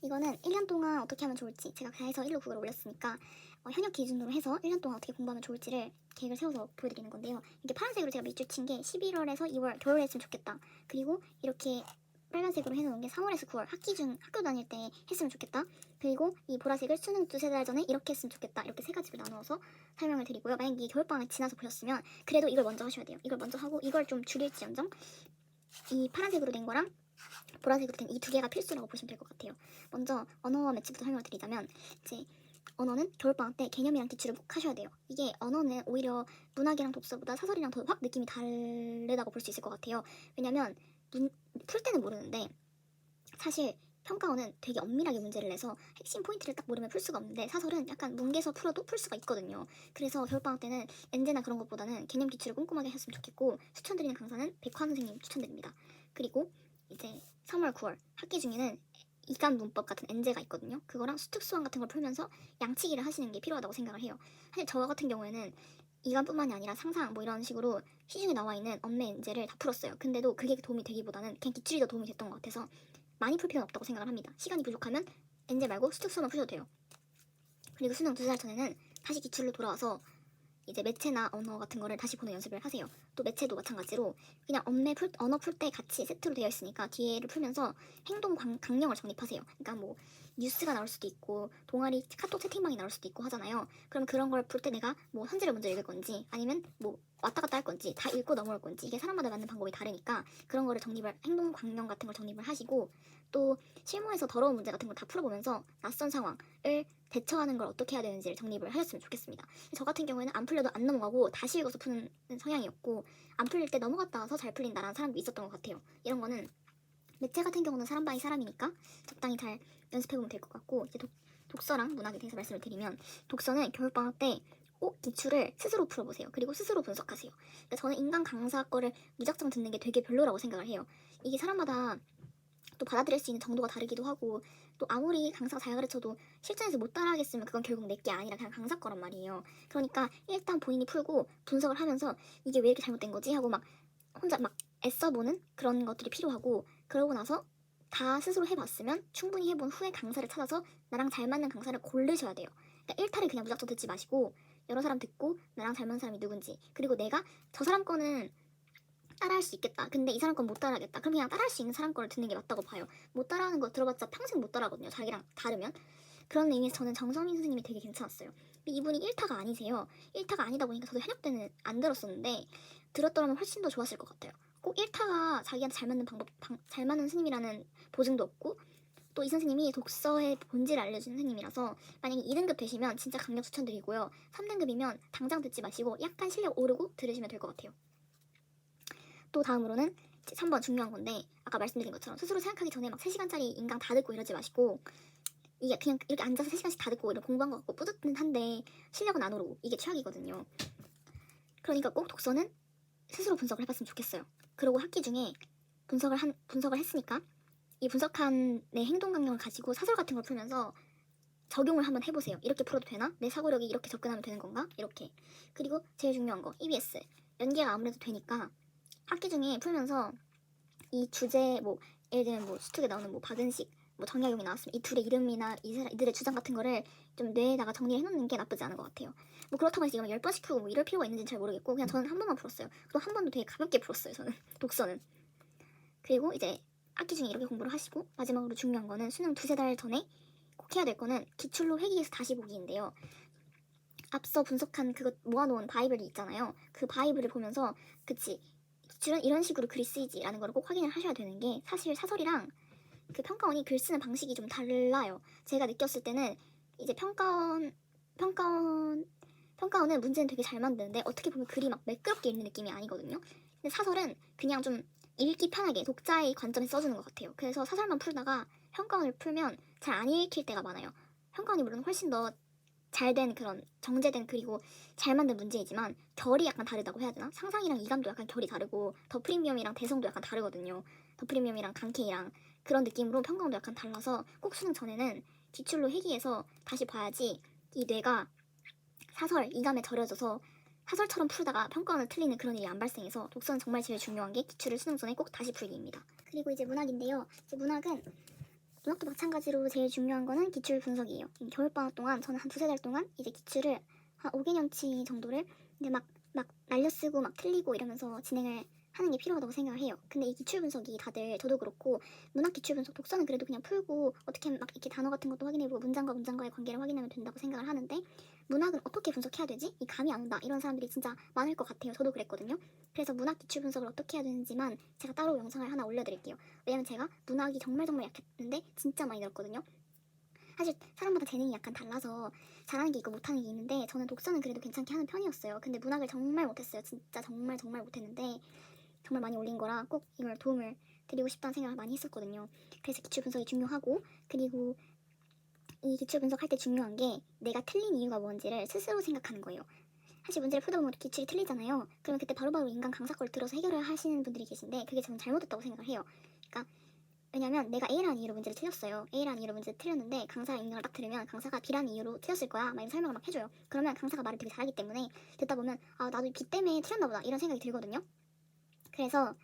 이거는 1년 동안 어떻게 하면 좋을지 제가 해서 1로 국어를 올렸으니까 현역 기준으로 해서 1년 동안 어떻게 공부하면 좋을지를 계획을 세워서 보여드리는 건데요. 이게 파란색으로 제가 밑줄 친 게 11월에서 2월 겨울에 했으면 좋겠다. 그리고 이렇게 빨간색으로 해놓은 게 3월에서 9월 학기 중 학교 다닐 때 했으면 좋겠다. 그리고 이 보라색을 수능 두세 달 전에 이렇게 했으면 좋겠다. 이렇게 세 가지로 나누어서 설명을 드리고요. 만약에 이 겨울방학 지나서 보셨으면 그래도 이걸 먼저 하셔야 돼요. 이걸 먼저 하고 이걸 좀 줄일지언정 이 파란색으로 된 거랑 보라색으로 된 이 두 개가 필수라고 보시면 될 것 같아요. 먼저 언어 매치부터 설명을 드리자면 이제 언어는 겨울방학 때 개념이랑 기출을 꼭 하셔야 돼요. 이게 언어는 오히려 문학이랑 독서보다 사설이랑 더 확 느낌이 다르다고 볼 수 있을 것 같아요. 왜냐면 풀 때는 모르는데 사실 평가원은 되게 엄밀하게 문제를 내서 핵심 포인트를 딱 모르면 풀 수가 없는데 사설은 약간 뭉개서 풀어도 풀 수가 있거든요. 그래서 겨울방학 때는 엔제나 그런 것보다는 개념 기출을 꼼꼼하게 하셨으면 좋겠고 추천드리는 강사는 백환 선생님 추천드립니다. 그리고 이제 3월, 9월 학기 중에는 이감 문법 같은 엔제가 있거든요. 그거랑 수특수항 같은 걸 풀면서 양치기를 하시는 게 필요하다고 생각을 해요. 사실 저 같은 경우에는 이감뿐만이 아니라 상상 뭐 이런 식으로 시중에 나와 있는 언매 엔제를 다 풀었어요. 근데도 그게 도움이 되기보다는 그냥 기출이 더 도움이 됐던 것 같아서 많이 풀 필요는 없다고 생각을 합니다. 시간이 부족하면 엔제 말고 수특수만 푸셔도 돼요. 그리고 수능 2달 전에는 다시 기출로 돌아와서 이제 매체나 언어 같은 거를 다시 보는 연습을 하세요. 또 매체도 마찬가지로 그냥 언어 풀 때 같이 세트로 되어 있으니까 뒤에를 풀면서 행동 강령을 정립하세요. 그러니까 뭐 뉴스가 나올 수도 있고 동아리 카톡 채팅방이 나올 수도 있고 하잖아요. 그럼 그런 걸 풀 때 내가 뭐 현재를 먼저 읽을 건지 아니면 뭐 왔다 갔다 할 건지 다 읽고 넘어올 건지 이게 사람마다 맞는 방법이 다르니까 그런 거를 행동 강령 같은 걸 정립을 하시고 또 실무에서 더러운 문제 같은 걸 다 풀어보면서 낯선 상황을 대처하는 걸 어떻게 해야 되는지를 정립을 하셨으면 좋겠습니다. 저 같은 경우에는 안 풀려도 안 넘어가고 다시 읽어서 푸는 성향이었고 안 풀릴 때 넘어갔다 와서 잘 풀린다라는 사람도 있었던 것 같아요. 이런 거는 매체 같은 경우는 사람 바이 사람이니까 적당히 잘 연습해보면 될 것 같고 이제 독서랑 문학에 대해서 말씀을 드리면 독서는 겨울방학 때 꼭 기출을 스스로 풀어보세요. 그리고 스스로 분석하세요. 그러니까 저는 인간 강사 거를 무작정 듣는 게 되게 별로라고 생각을 해요. 이게 사람마다 또 받아들일 수 있는 정도가 다르기도 하고 또 아무리 강사가 잘 가르쳐도 실전에서 못 따라하겠으면 그건 결국 내 게 아니라 그냥 강사 거란 말이에요. 그러니까 일단 본인이 풀고 분석을 하면서 이게 왜 이렇게 잘못된 거지 하고 막 혼자 막 애써보는 그런 것들이 필요하고 그러고 나서 다 스스로 해봤으면 충분히 해본 후에 강사를 찾아서 나랑 잘 맞는 강사를 고르셔야 돼요. 그러니까 일탈을 그냥 무작정 듣지 마시고 여러 사람 듣고 나랑 잘 맞는 사람이 누군지 그리고 내가 저 사람 거는 따라할 수 있겠다. 근데 이 사람 건 못 따라하겠다. 그럼 그냥 따라할 수 있는 사람 거를 듣는 게 맞다고 봐요. 못 따라하는 거 들어봤자 평생 못 따라하거든요. 자기랑 다르면. 그런 의미에서 저는 정성민 선생님이 되게 괜찮았어요. 이분이 1타가 아니세요. 1타가 아니다 보니까 저도 현역 때는 안 들었었는데 들었더라면 훨씬 더 좋았을 것 같아요. 꼭 1타가 자기한테 잘 맞는 잘 맞는 스님이라는 보증도 없고 또 이 선생님이 독서의 본질을 알려주는 선생님이라서 만약에 2등급 되시면 진짜 강력 추천드리고요. 3등급이면 당장 듣지 마시고 약간 실력 오르고 들으시면 될 것 같아요. 또 다음으로는 3번 중요한 건데 아까 말씀드린 것처럼 스스로 생각하기 전에 막 3시간짜리 인강 다 듣고 이러지 마시고 이게 그냥 이렇게 앉아서 3시간씩 다 듣고 이런 공부한 것 같고 뿌듯한데 실력은 안 오르고 이게 최악이거든요. 그러니까 꼭 독서는 스스로 분석을 해봤으면 좋겠어요. 그리고 학기 중에 분석을 했으니까 이 분석한 내 행동 강령을 가지고 사설 같은 걸 풀면서 적용을 한번 해보세요. 이렇게 풀어도 되나? 내 사고력이 이렇게 접근하면 되는 건가? 이렇게. 그리고 제일 중요한 거 EBS 연계가 아무래도 되니까 학기 중에 풀면서 이 주제 뭐 예를 들면 뭐 수특에 나오는 뭐 박은식 뭐 정약용이 나왔으면 이 둘의 이름이나 이들의 주장 같은 거를 좀 뇌에다가 정리해 놓는 게 나쁘지 않은 것 같아요. 뭐 그렇다고 해서 이걸 10번씩 풀고 뭐 이럴 필요가 있는지는 잘 모르겠고 그냥 저는 한 번만 풀었어요. 또 한 번도 되게 가볍게 풀었어요. 저는 독서는. 그리고 이제 학기 중에 이렇게 공부를 하시고 마지막으로 중요한 거는 수능 두세 달 전에 꼭 해야 될 거는 기출로 회귀해서 다시 보기인데요. 앞서 분석한 그거 모아놓은 바이블이 있잖아요. 그 바이블을 보면서 그치 기출은 이런 식으로 글이 쓰이지라는 걸 꼭 확인을 하셔야 되는 게 사실 사설이랑 그 평가원이 글 쓰는 방식이 좀 달라요. 제가 느꼈을 때는 이제 평가원은 문제는 되게 잘 만드는데 어떻게 보면 글이 막 매끄럽게 읽는 느낌이 아니거든요. 근데 사설은 그냥 좀 읽기 편하게 독자의 관점에 써주는 것 같아요. 그래서 사설만 풀다가 평가원을 풀면 잘 안 읽힐 때가 많아요. 평가원이 물론 훨씬 더 잘된 그런 정제된 그리고 잘 만든 문제이지만 결이 약간 다르다고 해야 되나? 상상이랑 이감도 약간 결이 다르고 더 프리미엄이랑 대성도 약간 다르거든요. 더 프리미엄이랑 강케이랑 그런 느낌으로 평가원도 약간 달라서 꼭 수능 전에는 기출로 회귀해서 다시 봐야지 이 뇌가 사설 이감에 절여져서 사설처럼 풀다가 평가원을 틀리는 그런 일이 안 발생해서 독서는 정말 제일 중요한 게 기출을 수능 전에 꼭 다시 풀기입니다. 그리고 이제 문학인데요. 이제 문학은 문학도 마찬가지로 제일 중요한 거는 기출 분석이에요. 겨울방학 동안 저는 한 두세 달 동안 이제 기출을 한 5개년치 정도를 이제 막 날려쓰고 막 틀리고 이러면서 진행을 하는 게 필요하다고 생각을 해요. 근데 이 기출 분석이 다들 저도 그렇고 문학 기출 분석 독서는 그래도 그냥 풀고 어떻게 막 이렇게 단어 같은 것도 확인해보고 문장과 문장과의 관계를 확인하면 된다고 생각을 하는데 문학은 어떻게 분석해야 되지? 이 감이 안 온다. 이런 사람들이 진짜 많을 것 같아요. 저도 그랬거든요. 그래서 문학 기출 분석을 어떻게 해야 되는지만 제가 따로 영상을 하나 올려드릴게요. 왜냐면 제가 문학이 정말 약했는데 진짜 많이 늘었거든요. 사실 사람마다 재능이 약간 달라서 잘하는 게 있고 못하는 게 있는데 저는 독서는 그래도 괜찮게 하는 편이었어요. 근데 문학을 정말 못했어요. 진짜 정말 못했는데 정말 많이 올린 거라 꼭 이걸 도움을 드리고 싶다는 생각을 많이 했었거든요. 그래서 기출 분석이 중요하고 그리고 이 기출 분석할 때 중요한 게 내가 틀린 이유가 뭔지를 스스로 생각하는 거예요. 사실 문제를 풀다 보면 기출이 틀리잖아요. 그러면 그때 바로바로 인간 강사 걸 들어서 해결을 하시는 분들이 계신데 그게 저는 잘못됐다고 생각을 해요. 그러니까 왜냐면 내가 A라는 이유로 문제를 틀렸어요. A라는 이유로 문제를 틀렸는데 강사의 인강을 딱 들으면 강사가 B라는 이유로 틀렸을 거야. 막 이런 설명을 막 해줘요. 그러면 강사가 말을 되게 잘하기 때문에 듣다 보면 아 나도 B 때문에 틀렸나 보다 이런 생각이 들거든요. 그래서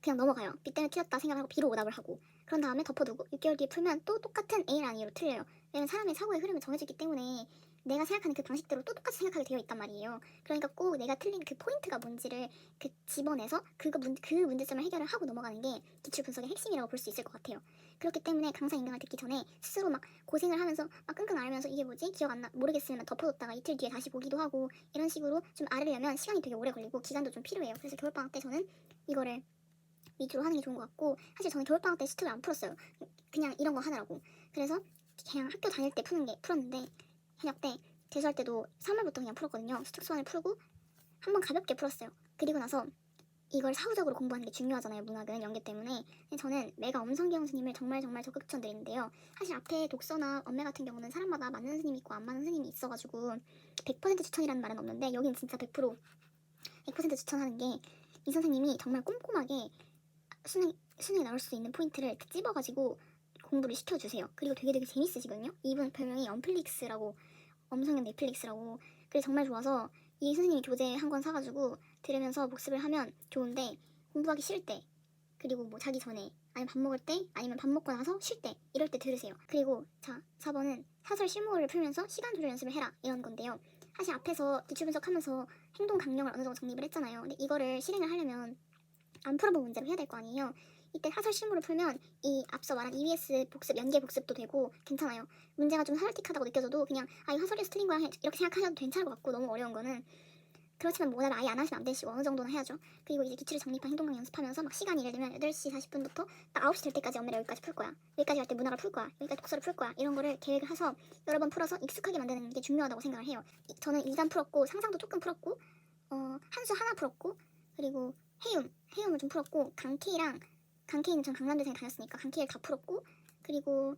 그냥 넘어가요. B 때문에 틀렸다 생각을 하고 B로 오답을 하고 그런 다음에 덮어두고 6개월 뒤에 풀면 또 똑같은 A라는 이유로 틀려요. 왜냐면 사람의 사고의 흐름이 정해지기 때문에 내가 생각하는 그 방식대로 또 똑같이 생각하게 되어 있단 말이에요. 그러니까 꼭 내가 틀린 그 포인트가 뭔지를 집어내서 그 문제점을 해결을 하고 넘어가는 게 기출 분석의 핵심이라고 볼 수 있을 것 같아요. 그렇기 때문에 강사 인강을 듣기 전에 스스로 막 고생을 하면서 막 끙끙 앓으면서 이게 뭐지? 기억 안 나, 모르겠으면 덮어뒀다가 이틀 뒤에 다시 보기도 하고 이런 식으로 좀 앓으려면 시간이 되게 오래 걸리고 기간도 좀 필요해요. 그래서 겨울방학 때 저는 이거를 위주로 하는 게 좋은 것 같고 사실 저는 겨울방학 때 수특을 안 풀었어요. 그냥 이런 거 하느라고. 그래서 그냥 학교 다닐 때 풀었는데 현역 때 재수할 때도 3월부터 그냥 풀었거든요. 수특 수완을 풀고 한번 가볍게 풀었어요. 그리고 나서 이걸 사후적으로 공부하는 게 중요하잖아요. 문학은 연계 때문에. 저는 매가 엄성경 스님을 정말 적극 추천드리는데요. 사실 앞에 독서나 엄매 같은 경우는 사람마다 맞는 스님이 있고 안 맞는 스님이 있어가지고 100% 추천이라는 말은 없는데 여긴 진짜 100% 추천하는 게 이 선생님이 정말 꼼꼼하게 수능에 나올 수 있는 포인트를 이렇게 찝어가지고 공부를 시켜주세요. 그리고 되게 재밌으시거든요. 이분 별명이 엄플릭스라고 엄성경 넷플릭스라고. 그래서 정말 좋아서 이 선생님이 교재 한 권 사가지고 들으면서 복습을 하면 좋은데 공부하기 싫을 때 그리고 뭐 자기 전에 아니면 밥 먹을 때 아니면 밥 먹고 나서 쉴 때 이럴 때 들으세요. 그리고 자 4번은 사설 실무를 풀면서 시간 조절 연습을 해라 이런 건데요. 사실 앞에서 기출 분석하면서 행동 강령을 어느 정도 정립을 했잖아요. 근데 이거를 실행을 하려면 안 풀어본 문제로 해야 될 거 아니에요. 이때 사설 실무를 풀면 이 앞서 말한 EBS 복습, 연계 복습도 되고 괜찮아요. 문제가 좀 사설틱하다고 느껴져도 그냥 아 이거 사설에서 틀린 거야 이렇게 생각하셔도 괜찮을 것 같고 너무 어려운 거는 그렇지만 뭐 오늘 아예 안 하시면 안 되시고 어느 정도는 해야죠. 그리고 이제 기출을 정립한 행동강 연습하면서 막 시간이 예를 들면 8시 40분부터 딱 9시 될 때까지 엄밀히 여기까지 풀 거야. 여기까지 갈 때 문학을 풀 거야. 여기까지 독서를 풀 거야. 이런 거를 계획을 해서 여러 번 풀어서 익숙하게 만드는 게 중요하다고 생각을 해요. 저는 2단 풀었고 상상도 조금 풀었고 한수 하나 풀었고 그리고 해움을 좀 풀었고 강케이는 전 강남대생 다녔으니까 강케이를 다 풀었고 그리고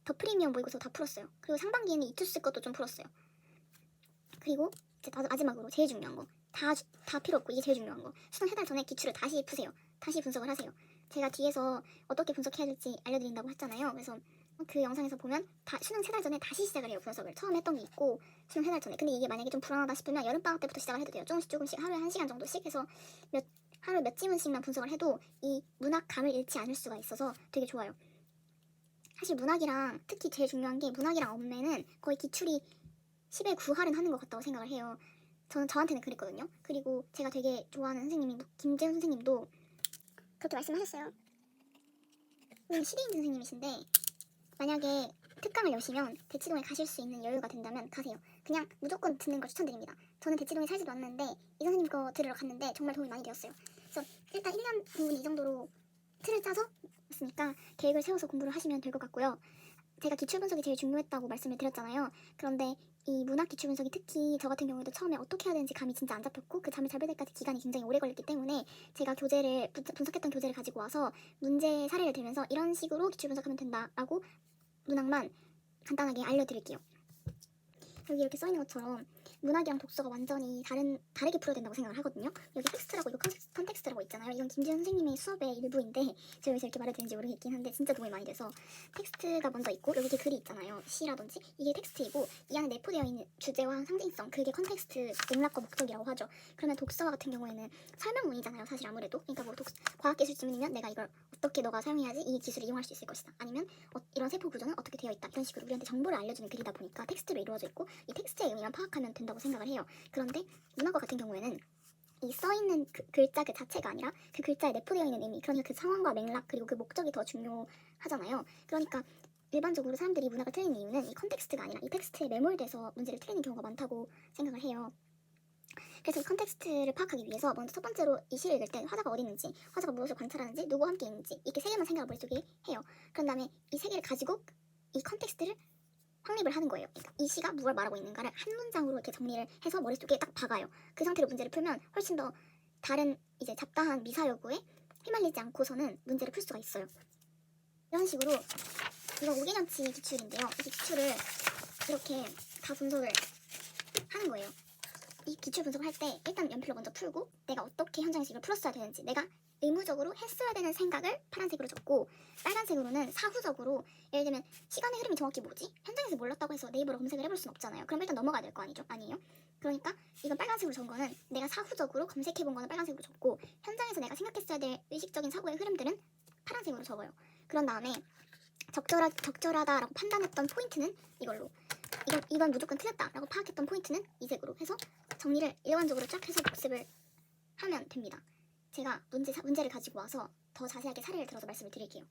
더 프리미엄 모의고사 다 풀었어요. 그리고 상반기에는 이투스 것도 좀 풀었어요. 그리고 이제 마지막으로 제일 중요한 거 다 필요 없고 이게 제일 중요한 거 수능 3달 전에 기출을 다시 푸세요. 다시 분석을 하세요. 제가 뒤에서 어떻게 분석해야 될지 알려드린다고 했잖아요. 그래서 그 영상에서 보면 수능 3달 전에 다시 시작을 해요. 분석을 처음 했던 게 있고 수능 3달 전에. 근데 이게 만약에 좀 불안하다 싶으면 여름방학 때부터 시작을 해도 돼요. 조금씩 하루에 1시간 정도씩 해서 하루에 몇 지문씩만 분석을 해도 이 문학감을 잃지 않을 수가 있어서 되게 좋아요. 사실 문학이랑 특히 제일 중요한 게 문학이랑 엄매는 거의 기출이 10의 9할은 하는 것 같다고 생각을 해요. 저한테는 그랬거든요. 그리고 제가 되게 좋아하는 선생님이 김재훈 선생님도 그렇게 말씀하셨어요. 시대인 선생님이신데 만약에 특강을 여시면 대치동에 가실 수 있는 여유가 된다면 가세요. 그냥 무조건 듣는 걸 추천드립니다. 저는 대치동에 살지도 않는데 이 선생님 거 들으러 갔는데 정말 도움이 많이 되었어요. 그래서 일단 1년 공부는 이 정도로 틀을 짜서 왔으니까 계획을 세워서 공부를 하시면 될 것 같고요. 제가 기출 분석이 제일 중요했다고 말씀을 드렸잖아요. 그런데 이 문학 기출 분석이 특히 저 같은 경우에도 처음에 어떻게 해야 되는지 감이 진짜 안 잡혔고 그 잠을 잘 들 때까지 기간이 굉장히 오래 걸렸기 때문에 제가 분석했던 교재를 가지고 와서 문제 사례를 들면서 이런 식으로 기출 분석하면 된다라고 문학만 간단하게 알려드릴게요. 여기 이렇게 써있는 것처럼 문학이랑 독서가 완전히 다르게 풀어야 된다고 생각을 하거든요. 여기 텍스트라고 이거 컨텍스트라고 있잖아요. 이건 김지현 선생님의 수업의 일부인데 제가 왜 이렇게 말해도 되는지 모르겠긴 한데 진짜 도움이 많이 돼서 텍스트가 먼저 있고 여기 이렇게 글이 있잖아요. 시라든지 이게 텍스트이고 이 안에 내포되어 있는 주제와 상징성 그게 컨텍스트 맥락과 목적이라고 하죠. 그러면 독서 같은 경우에는 설명문이잖아요. 사실 아무래도 그러니까 뭐 과학기술 지문이면 내가 이걸 어떻게 너가 사용해야지 이 기술을 이용할 수 있을 것이다. 아니면 이런 세포 구조는 어떻게 되어 있다. 이런 식으로 우리한테 정보를 알려주는 글이다 보니까 텍스트로 이루어져 있고 이 텍스트의 의미만 파악하면 된다고 생각을 해요. 그런데 문학과 같은 경우에는 이 써있는 글자 그 자체가 아니라 그 글자에 내포되어 있는 의미 그러니까 그 상황과 맥락 그리고 그 목적이 더 중요하잖아요. 그러니까 일반적으로 사람들이 문학을 틀리는 이유는 이 컨텍스트가 아니라 이 텍스트에 매몰돼서 문제를 틀리는 경우가 많다고 생각을 해요. 그래서 이 컨텍스트를 파악하기 위해서 먼저 첫 번째로 이 시를 읽을 때 화자가 어디 있는지, 화자가 무엇을 관찰하는지, 누구와 함께 있는지 이렇게 세 개만 생각을 머릿속에 해요. 그런 다음에 이 세 개를 가지고 이 컨텍스트를 확립을 하는 거예요. 그러니까 이 시가 무엇을 말하고 있는가를 한 문장으로 이렇게 정리를 해서 머릿속에 딱 박아요. 그 상태로 문제를 풀면 훨씬 더 다른 이제 잡다한 미사 여구에 휘말리지 않고서는 문제를 풀 수가 있어요. 이런 식으로 이거 5개년치 기출인데요. 이 기출을 이렇게 다 분석을 하는 거예요. 이 기출 분석을 할 때 일단 연필로 먼저 풀고 내가 어떻게 현장에서 이걸 풀었어야 되는지 내가 의무적으로 했어야 되는 생각을 파란색으로 적고 빨간색으로는 사후적으로 예를 들면 시간의 흐름이 정확히 뭐지? 현장에서 몰랐다고 해서 네이버로 검색을 해볼 순 없잖아요. 그럼 일단 넘어가야 될 거 아니죠? 아니에요? 그러니까 이건 빨간색으로 적은 거는 내가 사후적으로 검색해본 거는 빨간색으로 적고 현장에서 내가 생각했어야 될 의식적인 사고의 흐름들은 파란색으로 적어요. 그런 다음에 적절하다라고 판단했던 포인트는 이걸로 이건 무조건 틀렸다라고 파악했던 포인트는 이 색으로 해서 정리를 일관적으로 쫙 해서 복습을 하면 됩니다. 제가 문제를 가지고 와서 더 자세하게 사례를 들어서 말씀을 드릴게요.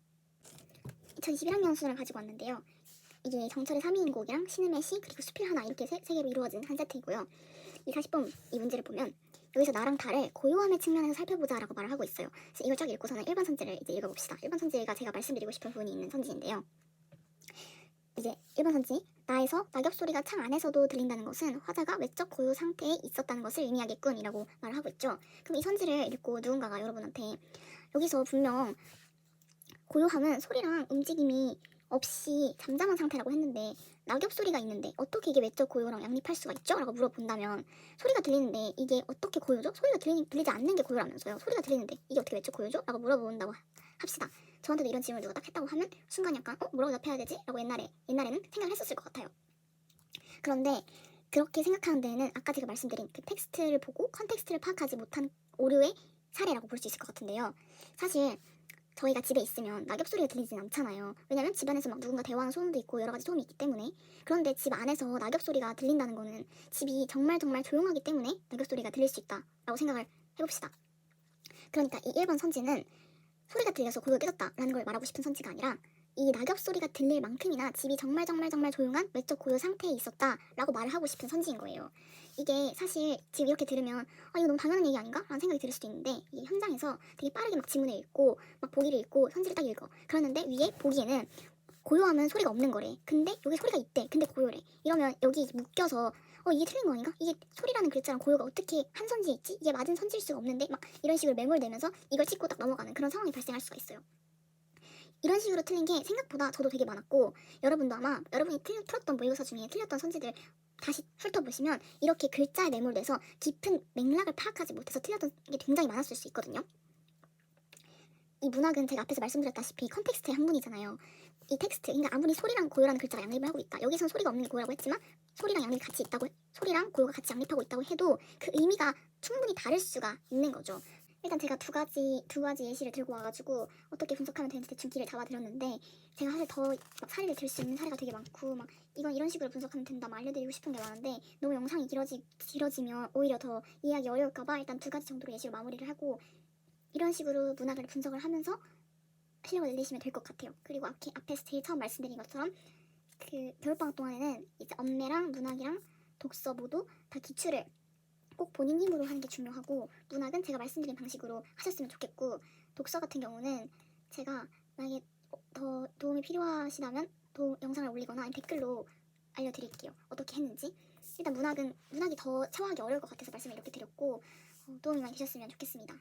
2021학년 수준을 가지고 왔는데요. 이게 정철의 3인곡이랑 신음의 시 그리고 수필 하나 이렇게 세 개로 이루어진 한 세트이고요. 이 40번 이 문제를 보면 여기서 나랑 달을 고요함의 측면에서 살펴보자라고 말을 하고 있어요. 그래서 이걸 쫙 읽고서는 1번 선지를 이제 읽어봅시다. 1번 선지가 제가 말씀드리고 싶은 부분이 있는 선지인데요. 이제 1번 선지 나에서 낙엽 소리가 창 안에서도 들린다는 것은 화자가 외적 고요 상태에 있었다는 것을 의미하겠군 이라고 말을 하고 있죠. 그럼 이 선지를 읽고 누군가가 여러분한테 여기서 분명 고요함은 소리랑 움직임이 없이 잠잠한 상태라고 했는데 낙엽 소리가 있는데 어떻게 이게 외적 고요랑 양립할 수가 있죠? 라고 물어본다면 소리가 들리는데 이게 어떻게 고요죠? 소리가 들리지 않는 게 고요라면서요. 소리가 들리는데 이게 어떻게 외적 고요죠? 라고 물어본다고 합시다. 저한테도 이런 질문을 누가 딱 했다고 하면 순간 약간 뭐라고 답해야 되지? 라고 옛날에는 생각을 했었을 것 같아요. 그런데 그렇게 생각하는 데에는 아까 제가 말씀드린 그 텍스트를 보고 컨텍스트를 파악하지 못한 오류의 사례라고 볼 수 있을 것 같은데요. 사실 저희가 집에 있으면 낙엽 소리가 들리진 않잖아요. 왜냐면 집안에서 막 누군가 대화하는 소음도 있고 여러 가지 소음이 있기 때문에. 그런데 집 안에서 낙엽 소리가 들린다는 거는 집이 정말 조용하기 때문에 낙엽 소리가 들릴 수 있다라고 생각을 해봅시다. 그러니까 이 1번 선지는 소리가 들려서 고요가 깨졌다라는 걸 말하고 싶은 선지가 아니라 이 낙엽 소리가 들릴 만큼이나 집이 정말 조용한 외적 고요 상태에 있었다라고 말을 하고 싶은 선지인 거예요. 이게 사실 지금 이렇게 들으면 이거 너무 당연한 얘기 아닌가? 라는 생각이 들 수도 있는데 이게 현장에서 되게 빠르게 막 지문을 읽고 막 보기를 읽고 선지를 딱 읽어. 그러는데 위에 보기에는 고요하면 소리가 없는 거래. 근데 여기 소리가 있대. 근데 고요래. 이러면 여기 묶여서 이게 틀린 거 아닌가? 이게 소리라는 글자랑 고요가 어떻게 한 선지에 있지? 이게 맞은 선지일 수가 없는데 막 이런 식으로 매몰되면서 이걸 찍고 딱 넘어가는 그런 상황이 발생할 수가 있어요. 이런 식으로 틀린 게 생각보다 저도 되게 많았고 여러분도 아마 여러분이 틀었던 모의고사 중에 틀렸던 선지들 다시 훑어보시면 이렇게 글자에 매몰돼서 깊은 맥락을 파악하지 못해서 틀렸던 게 굉장히 많았을 수 있거든요. 이 문학은 제가 앞에서 말씀드렸다시피 컨텍스트의 한 분이잖아요. 이 텍스트, 그러니까 아무리 소리랑 고요라는 글자가 양립을 하고 있다. 여기선 소리가 없는 게 고요라고 했지만 소리랑 양립이 같이 있다고, 소리랑 고요가 같이 양립하고 있다고 해도 그 의미가 충분히 다를 수가 있는 거죠. 일단 제가 두 가지 예시를 들고 와가지고 어떻게 분석하면 되는지 대충 길을 잡아드렸는데 제가 사실 더 막 사례를 들 수 있는 사례가 되게 많고 막 이건 이런 식으로 분석하면 된다 막 알려드리고 싶은 게 많은데 너무 영상이 길어지면 오히려 더 이해하기 어려울까봐 일단 두 가지 정도로 예시로 마무리를 하고 이런 식으로 문학을 분석을 하면서 실력을 늘리시면 될 것 같아요. 그리고 앞에서 제일 처음 말씀드린 것처럼 그 겨울방학 동안에는 이제 엄매랑 문학이랑 독서 모두 다 기출을 꼭 본인 힘으로 하는 게 중요하고 문학은 제가 말씀드린 방식으로 하셨으면 좋겠고 독서 같은 경우는 제가 만약에 더 도움이 필요하시다면 영상을 올리거나 아니면 댓글로 알려드릴게요. 어떻게 했는지. 일단 문학이 더 체화하기 어려울 것 같아서 말씀을 이렇게 드렸고 도움이 많이 되셨으면 좋겠습니다.